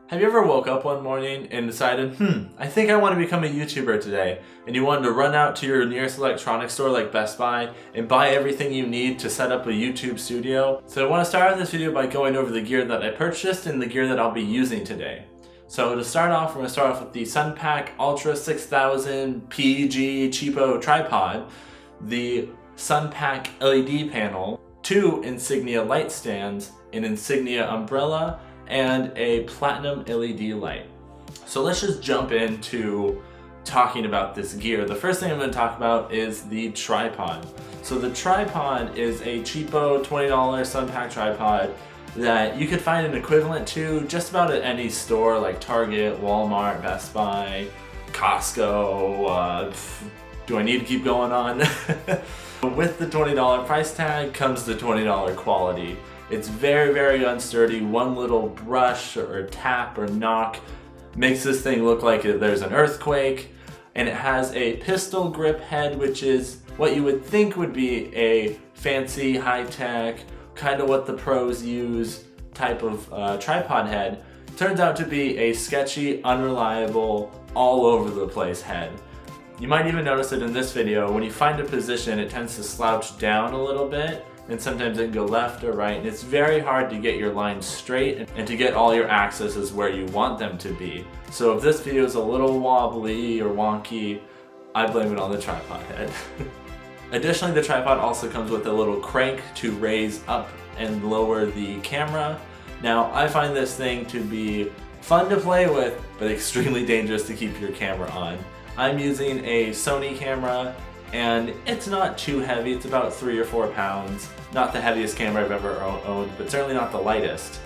Have you ever woke up one morning and decided, I think I want to become a YouTuber today, and you wanted to run out to your nearest electronics store like Best Buy and buy everything you need to set up a YouTube studio? So I want to start out this video by going over the gear that I purchased and the gear that I'll be using today. So to start off, we're going to start off with the Sunpak Ultra 6000 PG cheapo tripod, the Sunpak LED panel, 2 Insignia light stands, an Insignia umbrella, and a platinum LED light. So let's just jump into talking about this gear. The first thing I'm going to talk about is the tripod. So the tripod is a cheapo $20 Sunpak tripod that you could find an equivalent to just about at any store like Target, Walmart, Best Buy, Costco. Do I need to keep going on? With the $20 price tag comes the $20 quality. It's very, very unsturdy. One little brush or tap or knock makes this thing look like there's an earthquake. And it has a pistol grip head, which is what you would think would be a fancy, high-tech, kind of what the pros use type of tripod head. Turns out to be a sketchy, unreliable, all over the place head. You might even notice it in this video. When you find a position, it tends to slouch down a little bit, and sometimes it can go left or right, and it's very hard to get your lines straight and to get all your axes where you want them to be. So if this video is a little wobbly or wonky, I blame it on the tripod head. Additionally, the tripod also comes with a little crank to raise up and lower the camera. Now, I find this thing to be fun to play with, but extremely dangerous to keep your camera on. I'm using a Sony camera, and it's not too heavy. It's about 3 or 4 pounds. Not the heaviest camera I've ever owned, but certainly not the lightest.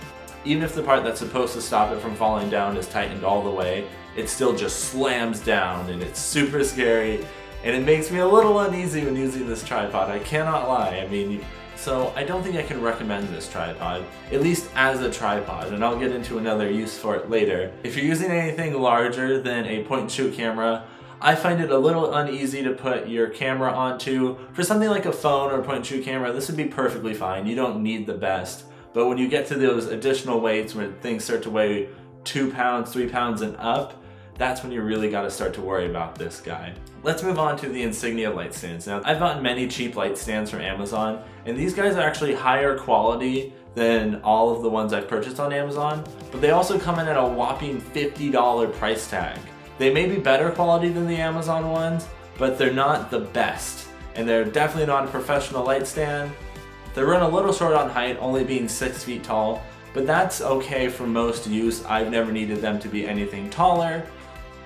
Even if the part that's supposed to stop it from falling down is tightened all the way, it still just slams down, and it's super scary, and it makes me a little uneasy when using this tripod. I cannot lie. So I don't think I can recommend this tripod, at least as a tripod, and I'll get into another use for it later. If you're using anything larger than a point-and-shoot camera, I find it a little uneasy to put your camera onto. For something like a phone or point-and-shoot camera, this would be perfectly fine. You don't need the best. But when you get to those additional weights, when things start to weigh 2 pounds, 3 pounds and up, that's when you really got to start to worry about this guy. Let's move on to the Insignia light stands. Now, I've gotten many cheap light stands from Amazon, and these guys are actually higher quality than all of the ones I've purchased on Amazon, but they also come in at a whopping $50 price tag. They may be better quality than the Amazon ones, but they're not the best, and they're definitely not a professional light stand. They run a little short on height, only being 6 feet tall, but that's okay for most use. I've never needed them to be anything taller.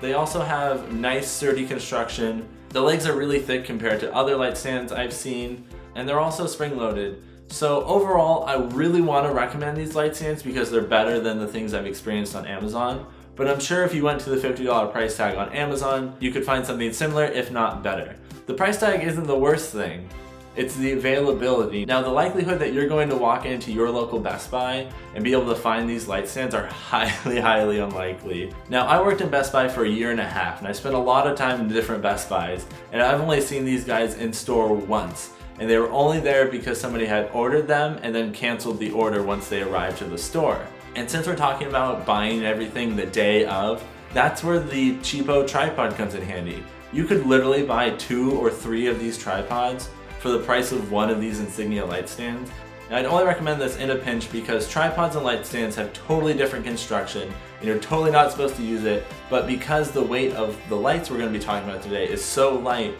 They also have nice sturdy construction. The legs are really thick compared to other light stands I've seen, and they're also spring-loaded. So overall, I really want to recommend these light stands because they're better than the things I've experienced on Amazon. But I'm sure if you went to the $50 price tag on Amazon, you could find something similar, if not better. The price tag isn't the worst thing. It's the availability. Now, the likelihood that you're going to walk into your local Best Buy and be able to find these light stands are highly, highly unlikely. Now, I worked in Best Buy for 1.5 years, and I spent a lot of time in different Best Buys, and I've only seen these guys in store once. And they were only there because somebody had ordered them and then canceled the order once they arrived to the store. And since we're talking about buying everything the day of, that's where the cheapo tripod comes in handy. You could literally buy 2 or 3 of these tripods for the price of one of these Insignia light stands. And I'd only recommend this in a pinch because tripods and light stands have totally different construction, and you're totally not supposed to use it, but because the weight of the lights we're going to be talking about today is so light,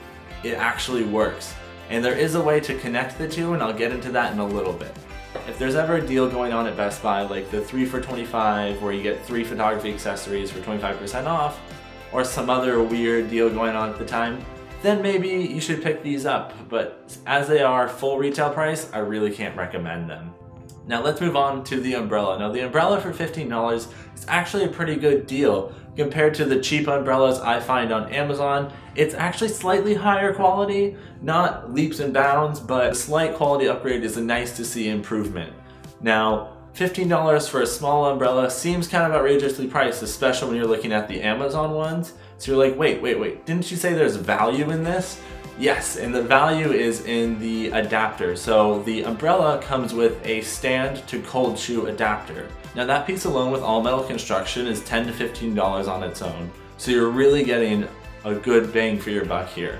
it actually works. And there is a way to connect the two, and I'll get into that in a little bit. If there's ever a deal going on at Best Buy, like the 3 for $25, where you get 3 photography accessories for 25% off, or some other weird deal going on at the time, then maybe you should pick these up. But as they are full retail price, I really can't recommend them. Now let's move on to the umbrella. Now the umbrella for $15 is actually a pretty good deal. Compared to the cheap umbrellas I find on Amazon, it's actually slightly higher quality, not leaps and bounds, but a slight quality upgrade is a nice to see improvement. Now, $15 for a small umbrella seems kind of outrageously priced, especially when you're looking at the Amazon ones. So you're like, wait, didn't you say there's value in this? Yes, and the value is in the adapter. So the umbrella comes with a stand to cold shoe adapter. Now that piece alone with all metal construction is $10 to $15 on its own. So you're really getting a good bang for your buck here.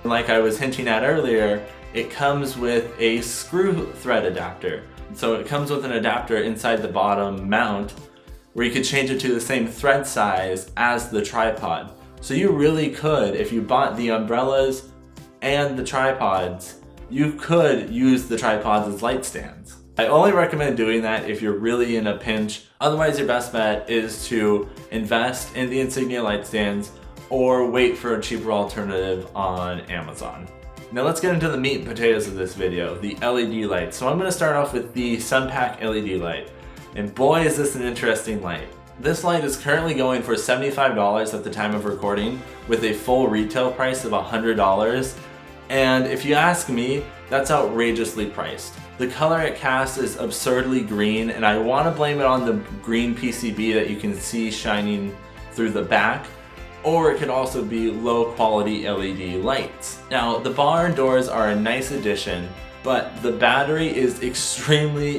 And like I was hinting at earlier, it comes with a screw thread adapter. So it comes with an adapter inside the bottom mount where you could change it to the same thread size as the tripod. So you really could, if you bought the umbrellas and the tripods, you could use the tripods as light stands. I only recommend doing that if you're really in a pinch. Otherwise, your best bet is to invest in the Insignia light stands or wait for a cheaper alternative on Amazon. Now let's get into the meat and potatoes of this video, the LED light. So I'm going to start off with the Sunpak LED light. And boy, is this an interesting light. This light is currently going for $75 at the time of recording with a full retail price of $100. And if you ask me, that's outrageously priced. The color it casts is absurdly green, and I want to blame it on the green PCB that you can see shining through the back, or it could also be low quality LED lights. Now the barn doors are a nice addition, but the battery is extremely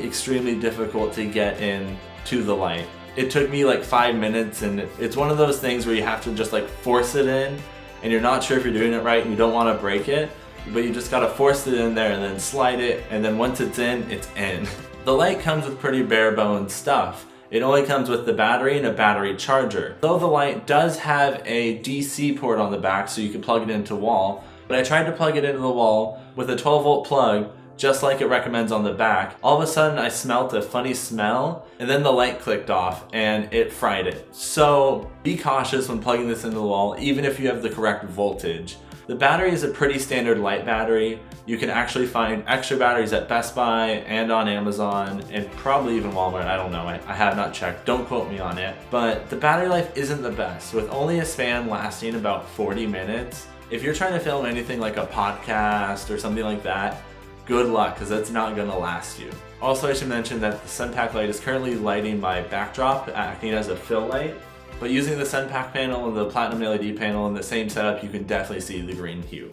difficult to get in to the light. It took me like 5 minutes, and it's one of those things where you have to just like force it in, and you're not sure if you're doing it right and you don't want to break it, but you just gotta force it in there and then slide it, and then once it's in, it's in. The light comes with pretty bare bones stuff. It only comes with the battery and a battery charger. Though the light does have a DC port on the back so you can plug it into wall, but I tried to plug it into the wall with a 12-volt plug just like it recommends on the back. All of a sudden I smelt a funny smell, and then the light clicked off and it fried it. So be cautious when plugging this into the wall, even if you have the correct voltage. The battery is a pretty standard light battery. You can actually find extra batteries at Best Buy and on Amazon and probably even Walmart. I don't know, I have not checked, don't quote me on it. But the battery life isn't the best, with only a span lasting about 40 minutes. If you're trying to film anything like a podcast or something like that, good luck, because it's not gonna last you. Also, I should mention that the Sunpak light is currently lighting my backdrop, acting as a fill light. But using the Sunpak panel and the Platinum LED panel in the same setup, you can definitely see the green hue.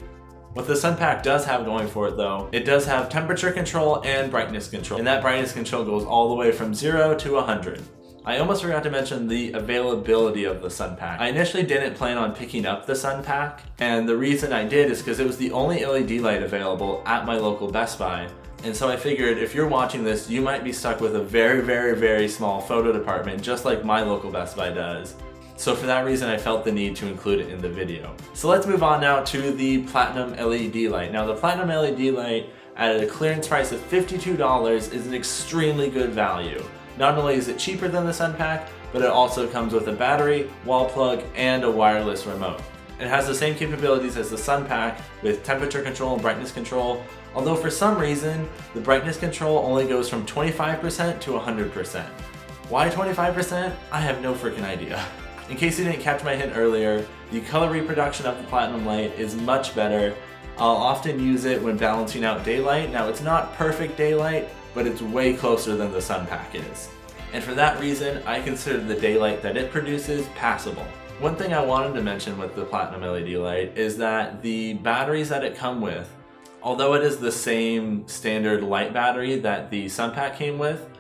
What the Sunpak does have going for it though, it does have temperature control and brightness control. And that brightness control goes all the way from 0 to 100. I almost forgot to mention the availability of the Sunpak. I initially didn't plan on picking up the Sunpak, and the reason I did is because it was the only LED light available at my local Best Buy. And so I figured if you're watching this, you might be stuck with a very small photo department, just like my local Best Buy does. So for that reason, I felt the need to include it in the video. So let's move on now to the Platinum LED light. Now the Platinum LED light at a clearance price of $52 is an extremely good value. Not only is it cheaper than the Sunpak, but it also comes with a battery, wall plug, and a wireless remote. It has the same capabilities as the Sunpak with temperature control and brightness control, although for some reason, the brightness control only goes from 25% to 100%. Why 25%? I have no freaking idea. In case you didn't catch my hint earlier, the color reproduction of the Platinum light is much better. I'll often use it when balancing out daylight. Now it's not perfect daylight, but it's way closer than the Sunpak is. And for that reason, I consider the daylight that it produces passable. One thing I wanted to mention with the Platinum LED light is that the batteries that it come with, although it is the same standard light battery that the Sunpak came with,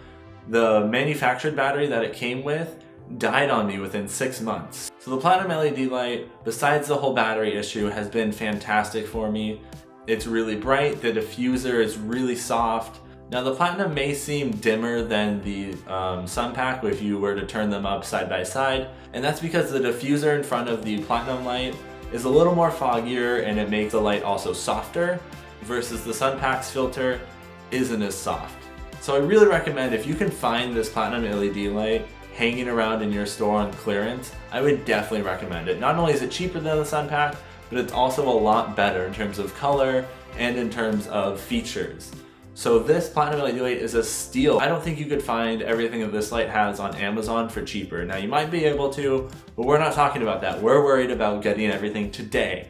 the manufactured battery that it came with died on me within 6 months. So the Platinum LED light, besides the whole battery issue, has been fantastic for me. It's really bright, the diffuser is really soft. Now the Platinum may seem dimmer than the Sunpak if you were to turn them up side by side, and that's because the diffuser in front of the Platinum light is a little more foggier, and it makes the light also softer, versus the Sunpak's filter isn't as soft. So I really recommend, if you can find this Platinum LED light hanging around in your store on clearance, I would definitely recommend it. Not only is it cheaper than the Sunpak, but it's also a lot better in terms of color and in terms of features. So this Platinum LED light is a steal. I don't think you could find everything that this light has on Amazon for cheaper. Now you might be able to, but we're not talking about that. We're worried about getting everything today.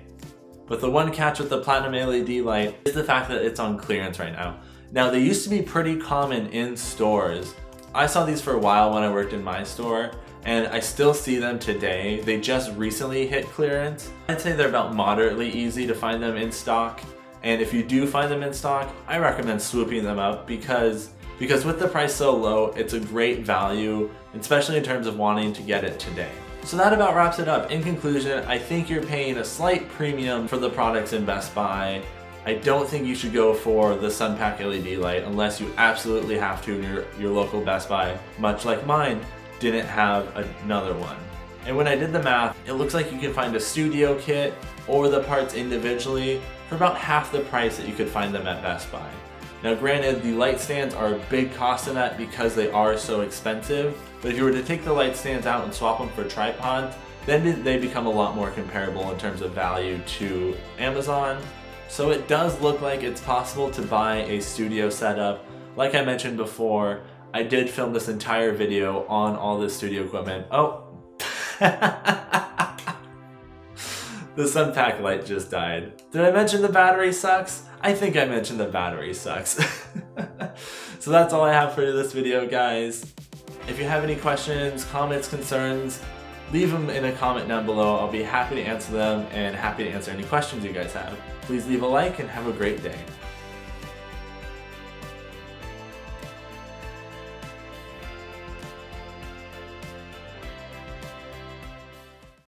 But the one catch with the Platinum LED light is the fact that it's on clearance right now. Now they used to be pretty common in stores. I saw these for a while when I worked in my store, and I still see them today. They just recently hit clearance. I'd say they're about moderately easy to find them in stock. And if you do find them in stock, I recommend swooping them up because with the price so low, it's a great value, especially in terms of wanting to get it today. So that about wraps it up. In conclusion, I think you're paying a slight premium for the products in Best Buy. I don't think you should go for the Sunpak LED light unless you absolutely have to in your local Best Buy, much like mine didn't have another one. And when I did the math, it looks like you can find a studio kit or the parts individually for about half the price that you could find them at Best Buy. Now granted, the light stands are a big cost in that because they are so expensive, but if you were to take the light stands out and swap them for tripods, then they become a lot more comparable in terms of value to Amazon. So it does look like it's possible to buy a studio setup. Like I mentioned before, I did film this entire video on all this studio equipment. Oh, the Sunpak light just died. Did I mention the battery sucks? I think I mentioned the battery sucks. So that's all I have for this video, guys. If you have any questions, comments, concerns, leave them in a comment down below. I'll be happy to answer them and happy to answer any questions you guys have. Please leave a like and have a great day.